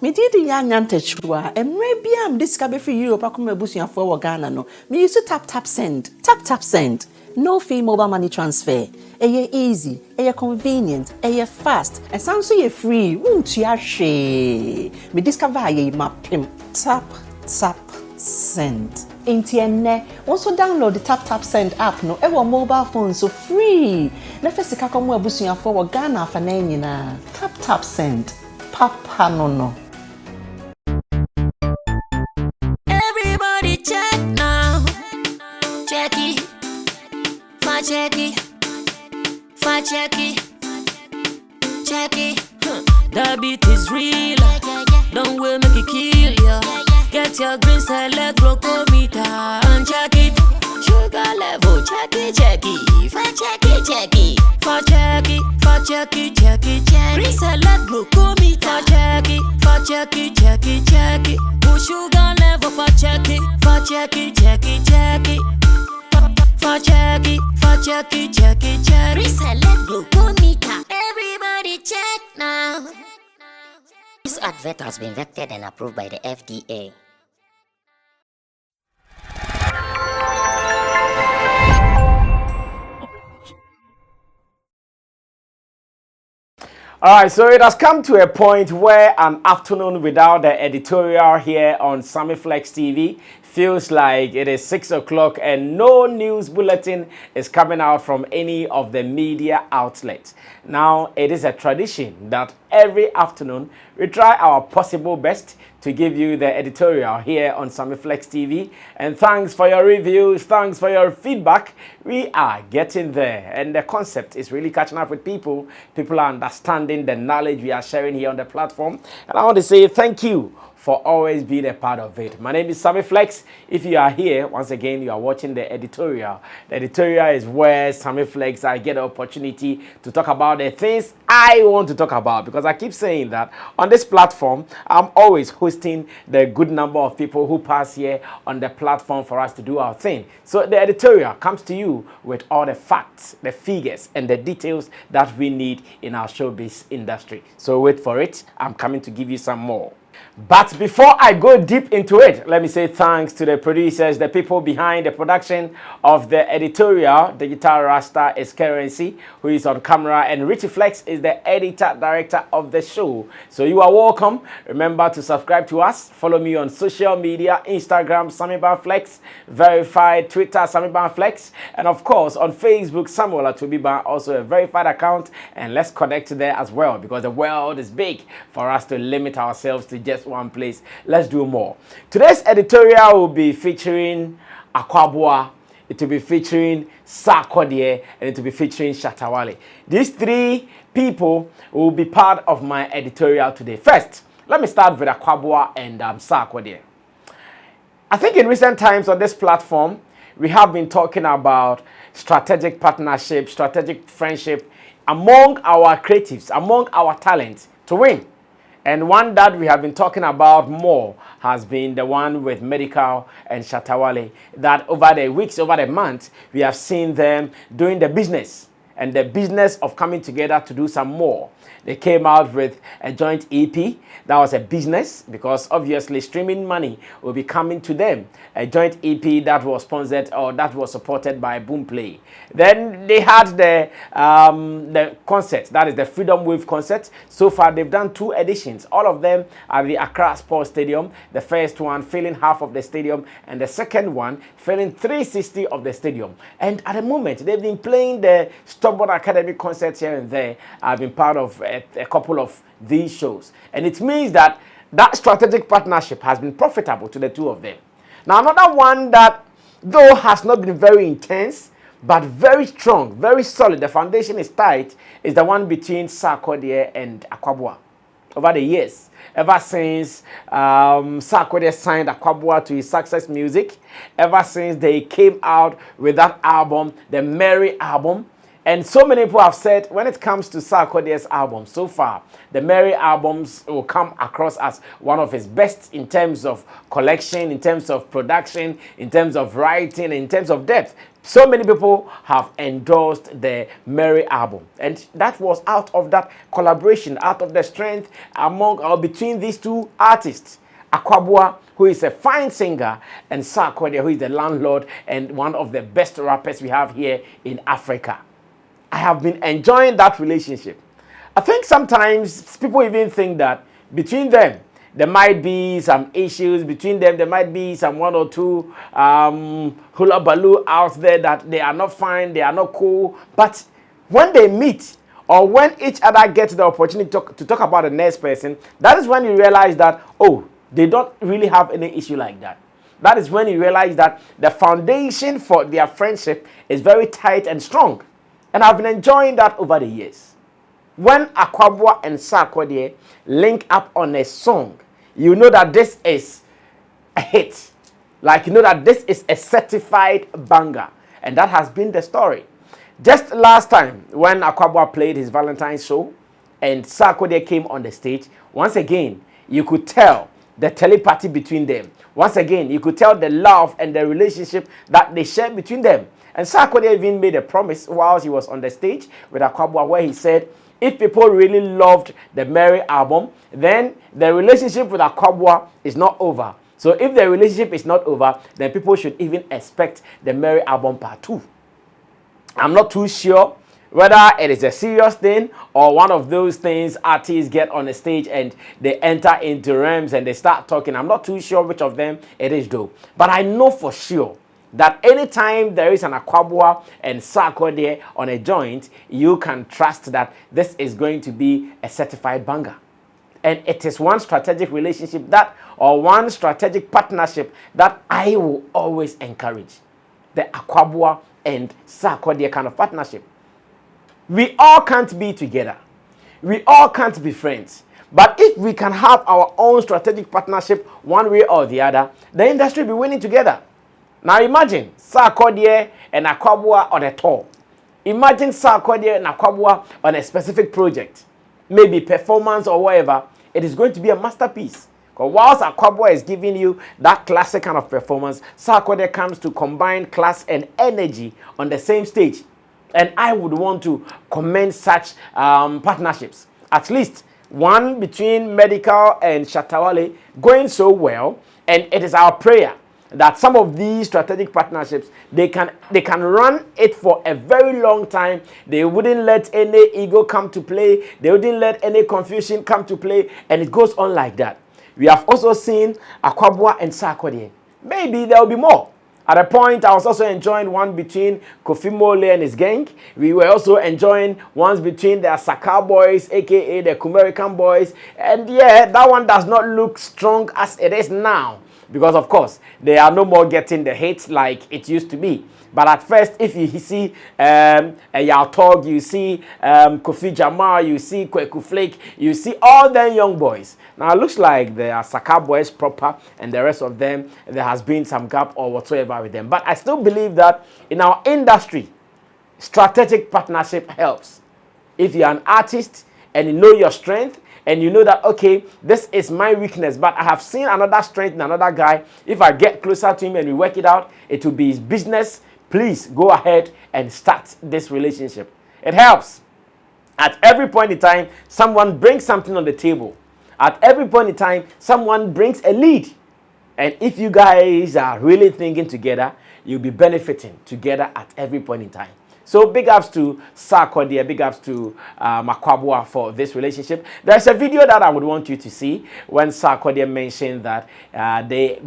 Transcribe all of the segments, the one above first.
Me did the chua, and maybe I'm discovered for Europe. I come a for Ghana. No, me used to tap send, tap send. No fee mobile money transfer. Easy, convenient, fast, and sounds so free. Won't you share? Me discover ye map tap send. Intienne, also download the tap send app no ever mobile phone so free. Na first ka come abusuya for Ghana for na tap send. Papa no. Everybody check now. Check it. Check it. Check it. Check it. The beat is real. Don't wait, make it kill ya. Get your green select glucometer and check it. Sugar level, check it. Check it. Check it. Green select glucometer. Check it. Push sugar level for check it. Check it. Reselect glucometer. Everybody check now. This advert has been vetted and approved by the FDA. All right, so it has come to a point where an afternoon without the editorial here on Sammy Flex TV feels like it is 6 o'clock and no news bulletin is coming out from any of the media outlets. Now, it is a tradition that every afternoon we try our possible best to give you the editorial here on Sammy Flex TV. And thanks for your reviews, thanks for your feedback. We are getting there, and the concept is really catching up with people. People are understanding the knowledge we are sharing here on the platform. And I want to say thank you for always being a part of it. My name is Sammy Flex. If you are here, once again, you are watching the editorial. The editorial is where Sammy Flex, I get the opportunity to talk about the things I want to talk about, because I keep saying that on this platform, I'm always hosting the good number of people who pass here on the platform for us to do our thing. So the editorial comes to you with all the facts, the figures, and the details that we need in our showbiz industry. So wait for it. I'm coming to give you some more. But before I go deep into it, let me say thanks to the producers, the people behind the production of the editorial. Digital Rasta is Currency, who is on camera, and Richie Flex is the editor-director of the show. So you are welcome. Remember to subscribe to us. Follow me on social media, Instagram, Sammy Flex, verified, Twitter, Sammy Flex, and of course on Facebook, Samuel Atubiba, also a verified account. And let's connect there as well, because the world is big for us to limit ourselves to just one place. Let's do more. Today's editorial will be featuring Akwaboah, it will be featuring Sarkodie, and it will be featuring Shatta. These three people will be part of my editorial today. First, let me start with Akwaboah and Sarkodie. I think in recent times on this platform, we have been talking about strategic partnership, strategic friendship among our creatives, among our talents to win. And one that we have been talking about more has been the one with Medical and Shatta, that over the weeks, over the months, we have seen them doing the business, and the business of coming together to do some more. They came out with a joint EP. That was a business, because obviously streaming money will be coming to them. A joint EP that was sponsored, or that was supported by Boomplay. Then they had the concert, that is the Freedom Wave concert. So far they've done 2 editions. All of them at the Accra Sports Stadium. The first one filling half of the stadium, and the second one filling 360 of the stadium. And at the moment they've been playing the Stubborn Academy concerts here and there. I've been part of a couple of these shows, and it means that that strategic partnership has been profitable to the two of them. Now, another one that, though has not been very intense, but very strong, very solid, the foundation is tight, is the one between Sarkodie and Akwaboah. Over the years, ever since Sarkodie signed Akwaboah to his Success Music, ever since they came out with that album, the Merry album, And so many people have said when it comes to Sarkodie's album so far, the Mary albums will come across as one of his best in terms of collection, in terms of production, in terms of writing, in terms of depth. So many people have endorsed the Mary album, and that was out of that collaboration, out of the strength among or between these two artists. Akwaboah, who is a fine singer, and Sarkodie, who is the landlord and one of the best rappers we have here in Africa. I have been enjoying that relationship. I think sometimes people even think that between them, there might be some issues between them. There might be some one or two hula baloo out there that they are not fine, they are not cool. But when they meet or when each other gets the opportunity to talk about the next person, that is when you realize that, oh, they don't really have any issue like that. That is when you realize that the foundation for their friendship is very tight and strong. And I've been enjoying that over the years. When Akwaboah and Sarkodie link up on a song, you know that this is a hit. Like, you know that this is a certified banger. And that has been the story. Just last time, when Akwaboah played his Valentine's show and Sarkodie came on the stage, once again, you could tell the telepathy between them. Once again, you could tell the love and the relationship that they share between them. And Sarkodie even made a promise while he was on the stage with Akwaboah, where he said, if people really loved the Mary album, then the relationship with Akwaboah is not over. So if the relationship is not over, then people should even expect the Mary album part 2. I'm not too sure whether it is a serious thing or one of those things artists get on the stage and they enter into realms and they start talking. I'm not too sure which of them it is though. But I know for sure that anytime there is an Akwaboah and Sarkodie on a joint, you can trust that this is going to be a certified banger. And it is one strategic relationship that, or one strategic partnership that I will always encourage. The Akwaboah and Sarkodie kind of partnership. We all can't be together. We all can't be friends. But if we can have our own strategic partnership one way or the other, the industry will be winning together. Now imagine Sarkodie and Akwaboah on a tour. Imagine Sarkodie and Akwaboah on a specific project. Maybe performance or whatever. It is going to be a masterpiece. Because whilst Akwaboah is giving you that classic kind of performance, Sarkodie comes to combine class and energy on the same stage. And I would want to commend such partnerships. At least one between Medical and Shatta going so well. And it is our prayer that some of these strategic partnerships, they can run it for a very long time. They wouldn't let any ego come to play. They wouldn't let any confusion come to play. And it goes on like that. We have also seen Akwaboah and Sarkodie. Maybe there will be more. At a point, I was also enjoying one between Kofi Mole and his gang. We were also enjoying ones between the Asaka boys, aka the Kumerican boys. And yeah, that one does not look strong as it is now. Because of course, they are no more getting the hits like it used to be. But at first, if you see Yaltog, you see Kofi Jamal, you see Kweku Flake, you see all them young boys. Now it looks like the Asaka boys proper and the rest of them, there has been some gap or whatsoever with them. But I still believe that in our industry, strategic partnership helps. If you're an artist and you know your strength, and you know that, okay, this is my weakness, but I have seen another strength in another guy. If I get closer to him and we work it out, it will be his business. Please go ahead and start this relationship. It helps. At every point in time, someone brings something on the table. At every point in time, someone brings a lead. And if you guys are really thinking together, you'll be benefiting together at every point in time. So big ups to Sarkodie, big ups to Akwaboah for this relationship. There's a video that I would want you to see when Sarkodie mentioned that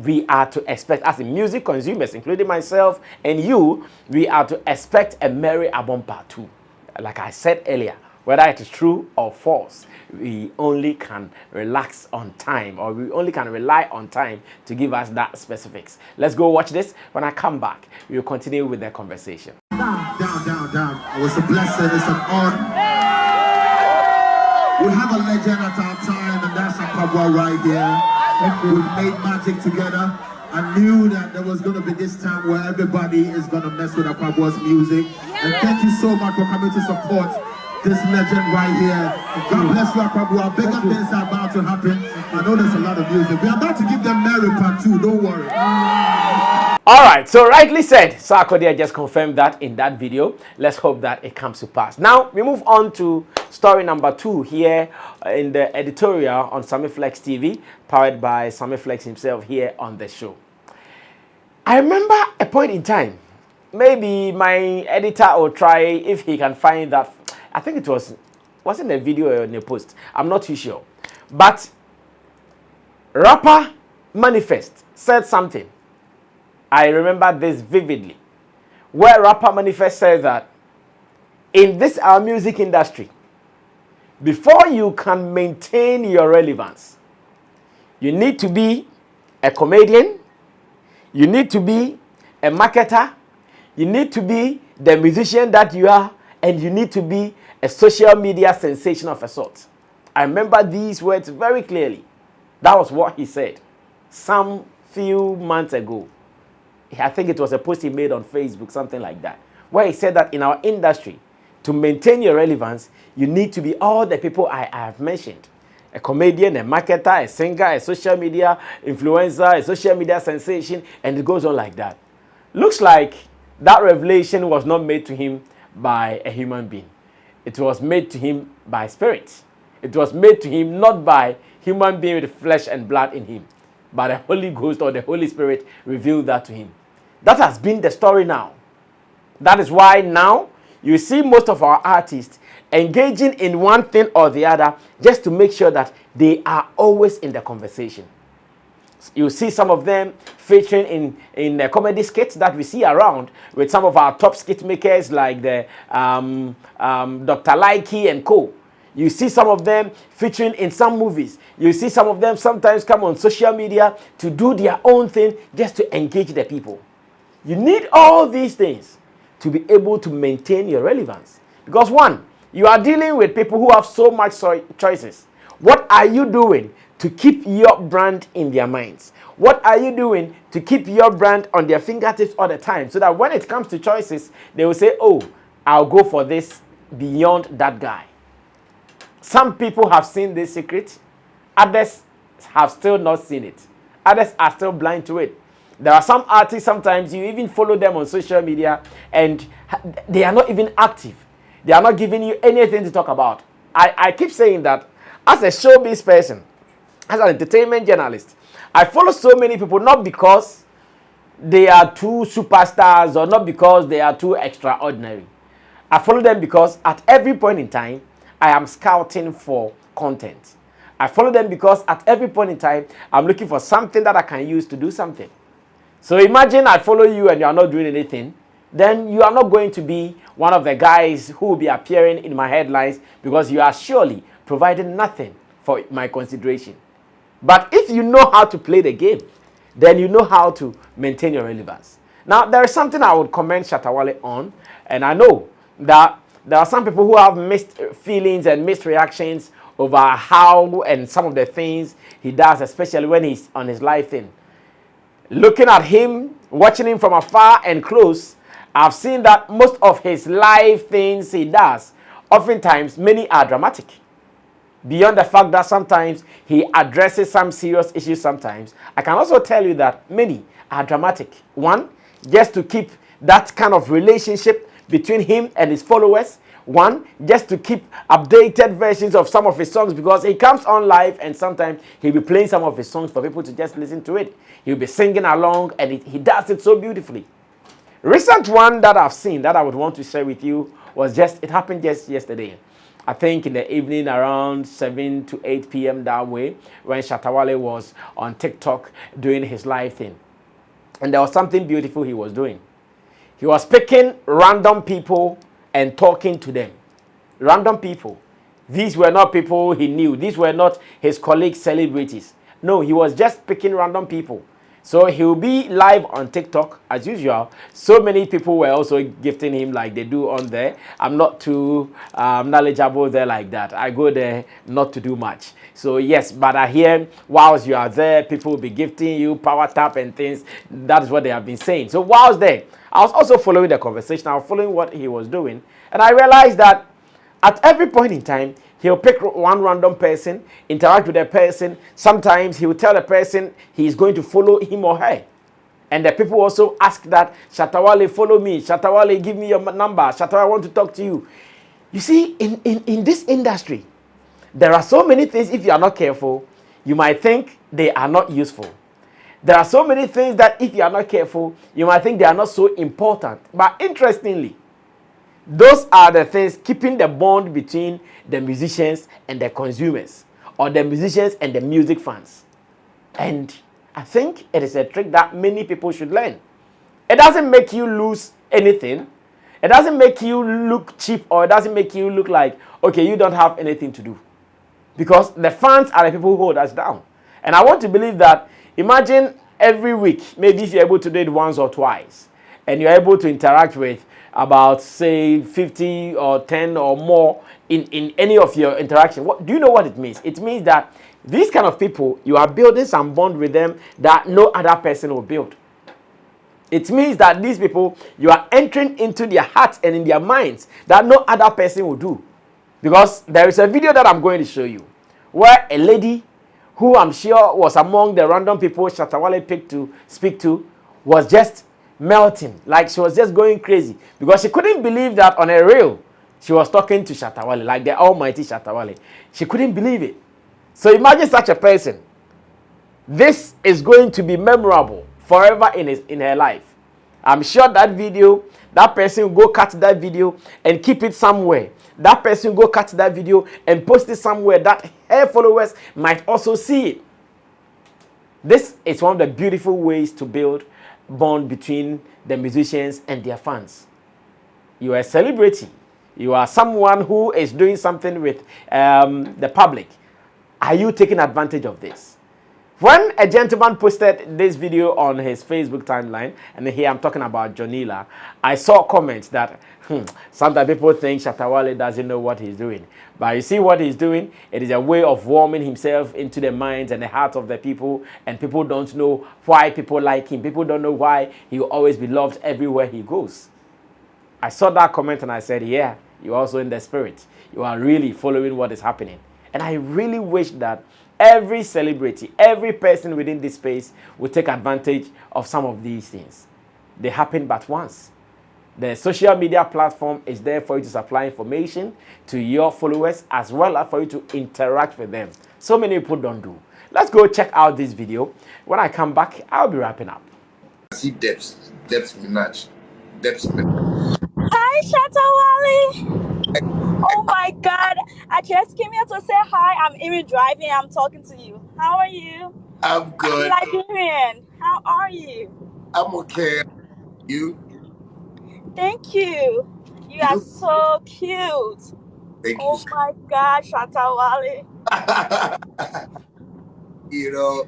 we are to expect, as in music consumers, including myself and you, we are to expect a Mary album part 2. Like I said earlier, whether it is true or false, we only can relax on time, or we only can rely on time to give us that specifics. Let's go watch this. When I come back, we'll continue with the conversation. Down. It was a blessing. It's an honor. We have a legend at our time, and that's Akwaboah right here. We've made magic together. I knew that there was going to be this time where everybody is going to mess with Akwaboah's music. And thank you so much for coming to support this legend right here. God bless you, Akwaboah. Bigger things are about to happen. I know there's a lot of music. We're about to give them Mary Part 2, don't worry. All right, so rightly said, Sarkodie just confirmed that in that video. Let's hope that it comes to pass. Now, we move on to story number 2 here in the editorial on Sammy Flex TV, powered by Sammy Flex himself here on the show. I remember a point in time, maybe my editor will try if he can find that. I think it wasn't a video or in a post. I'm not too sure. But rapper Manifest said something. I remember this vividly, where rapper Manifest says that in this our music industry, before you can maintain your relevance, you need to be a comedian, you need to be a marketer, you need to be the musician that you are, and you need to be a social media sensation of a sort. I remember these words very clearly. That was what he said some few months ago. I think it was a post he made on Facebook, something like that, where he said that in our industry, to maintain your relevance, you need to be all the people I have mentioned. A comedian, a marketer, a singer, a social media influencer, a social media sensation, and it goes on like that. Looks like that revelation was not made to him by a human being. It was made to him by spirit. It was made to him not by human being with flesh and blood in him, but the Holy Ghost or the Holy Spirit revealed that to him. That has been the story now. That is why now you see most of our artists engaging in one thing or the other just to make sure that they are always in the conversation. You see some of them featuring in the comedy skits that we see around with some of our top skit makers like the Dr. Likey and co. You see some of them featuring in some movies. You see some of them sometimes come on social media to do their own thing just to engage the people. You need all these things to be able to maintain your relevance. Because one, you are dealing with people who have so much choices. What are you doing to keep your brand in their minds? What are you doing to keep your brand on their fingertips all the time? So that when it comes to choices, they will say, oh, I'll go for this beyond that guy. Some people have seen this secret. Others have still not seen it. Others are still blind to it. There are some artists, sometimes you even follow them on social media and they are not even active. They are not giving you anything to talk about. I keep saying that as a showbiz person, as an entertainment journalist, I follow so many people not because they are too superstars or not because they are too extraordinary. I follow them because at every point in time, I am scouting for content. I follow them because at every point in time, I'm looking for something that I can use to do something. So imagine I follow you and you are not doing anything, then you are not going to be one of the guys who will be appearing in my headlines because you are surely providing nothing for my consideration. But if you know how to play the game, then you know how to maintain your relevance. Now, there is something I would commend Shatta on, and I know that there are some people who have mixed feelings and mixed reactions over how and some of the things he does, especially when he's on his live thing. Looking at him, watching him from afar and close, I've seen that most of his live things he does, oftentimes many are dramatic. Beyond the fact that sometimes he addresses some serious issues sometimes, I can also tell you that many are dramatic. One, just to keep that kind of relationship between him and his followers. One, just to keep updated versions of some of his songs because he comes on live and sometimes he'll be playing some of his songs for people to just listen to it. He'll be singing along and he does it so beautifully. Recent one that I've seen that I would want to share with you it happened just yesterday. I think in the evening around 7 to 8 p.m. that way when Shatta was on TikTok doing his live thing. And there was something beautiful he was doing. He was picking random people and talking to them. Random people. These were not people he knew. These were not his colleagues, celebrities. No, he was just picking random people. So he'll be live on TikTok as usual. So many people were also gifting him like they do on there. I'm not too knowledgeable there like that. I go there not to do much. So yes, but I hear whilst you are there, people will be gifting you power tap and things. That is what they have been saying. So whilst there, I was also following the conversation. I was following what he was doing. And I realized that at every point in time, he'll pick one random person, interact with the person. Sometimes he will tell the person he is going to follow him or her. And the people also ask that, Shatta WALE, follow me. Shatta WALE, give me your number. Shatta, I want to talk to you. You see, in this industry, there are so many things, if you are not careful, you might think they are not useful. There are so many things that if you are not careful, you might think they are not so important. But interestingly, those are the things keeping the bond between the musicians and the consumers, or the musicians and the music fans. And I think it is a trick that many people should learn. It doesn't make you lose anything. It doesn't make you look cheap, or it doesn't make you look like, okay, you don't have anything to do. Because the fans are the people who hold us down. And I want to believe that, imagine every week, maybe if you're able to do it once or twice, and you're able to interact with about, say, 50 or 10 or more in any of your interaction. What do you know what it means? It means that these kind of people, you are building some bond with them that no other person will build. It means that these people, you are entering into their hearts and in their minds that no other person will do. Because there is a video that I'm going to show you where a lady who I'm sure was among the random people Shatta WALE picked to speak to was just melting. Like she was just going crazy because she couldn't believe that on a reel she was talking to Shatta WALE, like the almighty Shatta WALE. She couldn't believe it. So imagine such a person. This is going to be memorable forever in her life. I'm sure that video, that person will go cut that video and keep it somewhere. That person will go cut that video and post it somewhere that her followers might also see it. This is one of the beautiful ways to build bond between the musicians and their fans. You are a celebrity. You are someone who is doing something with the public. Are you taking advantage of this? When a gentleman posted this video on his Facebook timeline, and here I'm talking about Jonila, I saw comments that sometimes people think Shatta WALE doesn't know what he's doing. But you see what he's doing? It is a way of warming himself into the minds and the hearts of the people, and people don't know why people like him. People don't know why he will always be loved everywhere he goes. I saw that comment and I said, yeah, you're also in the spirit. You are really following what is happening. And I really wish that every celebrity, every person within this space will take advantage of some of these things. They happen but once. The social media platform is there for you to supply information to your followers as well as for you to interact with them. So many people don't do. Let's go check out this video. When I come back, I'll be wrapping up. See depths Minaj. Hi, Shatta WALE. Oh my God. I just came here to say hi. I'm even driving. I'm talking to you. How are you? I'm good. I'm Liberian. How are you? I'm okay. You? Thank you. You are so cute. Thank Oh my God, Shatta WALE. you. You know,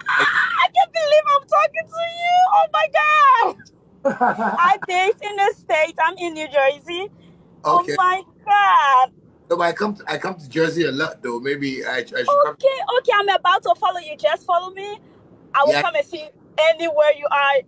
I can't believe I'm talking to you. Oh my God. I base in the States. I'm in New Jersey. okay. Oh my God. No, but I come to Jersey a lot though. Maybe I should come. Okay. I'm about to follow you. Just follow me. I will come and see you anywhere you are.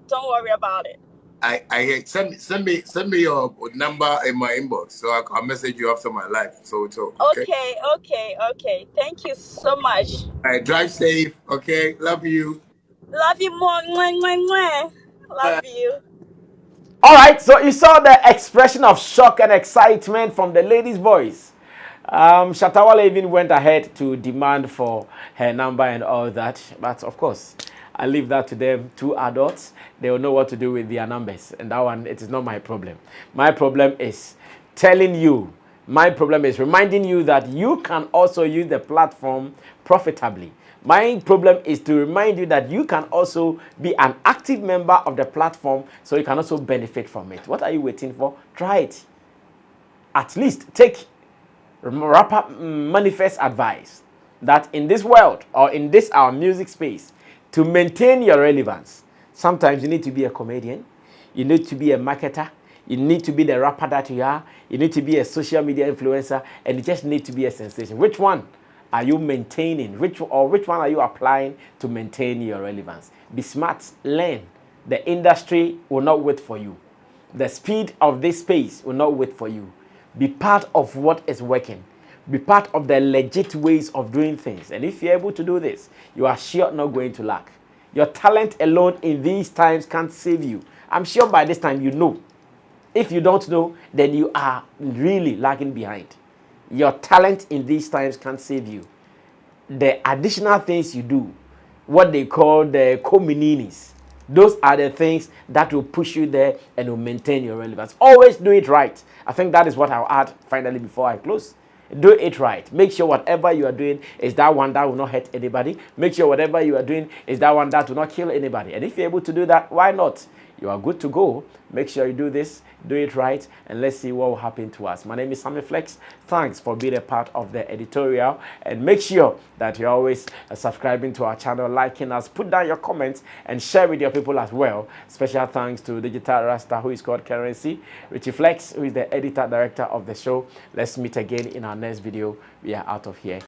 Don't worry about it. I send me your number in my inbox so I'll message you after my life. So Okay. Thank you so much. All right, drive safe. Okay, love you. Love you more. Mwah, mwah, mwah. Love you. All right, so you saw the expression of shock and excitement from the lady's voice. Shatta WALE even went ahead to demand for her number and all that. But of course, I leave that to them, two adults. They will know what to do with their numbers. And that one, it is not my problem. My problem is telling you. My problem is reminding you that you can also use the platform profitably. My problem is to remind you that you can also be an active member of the platform so you can also benefit from it. What are you waiting for? Try it. At least take rapper manifest advice. that in this world or in this our music space, to maintain your relevance, sometimes you need to be a comedian, you need to be a marketer, you need to be the rapper that you are, you need to be a social media influencer, and you just need to be a sensation. Which one are you maintaining? Which one are you applying to maintain your relevance? Be smart, learn. The industry will not wait for you. The speed of this space will not wait for you. Be part of what is working. Be part of the legit ways of doing things. And if you're able to do this, you are sure not going to lack. Your talent alone in these times can't save you. I'm sure by this time you know. If you don't know, then you are really lagging behind. Your talent in these times can't save you. The additional things you do, what they call the comininis, those are the things that will push you there and will maintain your relevance. Always do it right. I think that is what I'll add finally before I close. Do it right. Make sure whatever you are doing is that one that will not hurt anybody. Make sure whatever you are doing is that one that will not kill anybody. And if you're able to do that, why not? You are good to go. Make sure you do this, do it right, and let's see what will happen to us. My name is Sammy Flex. Thanks for being a part of the editorial, and make sure that you're always subscribing to our channel, liking us, put down your comments, and share with your people as well. Special thanks to Digital Rasta, who is called Currency, Richie Flex, who is the editor director of the show. Let's meet again in our next video. We are out of here.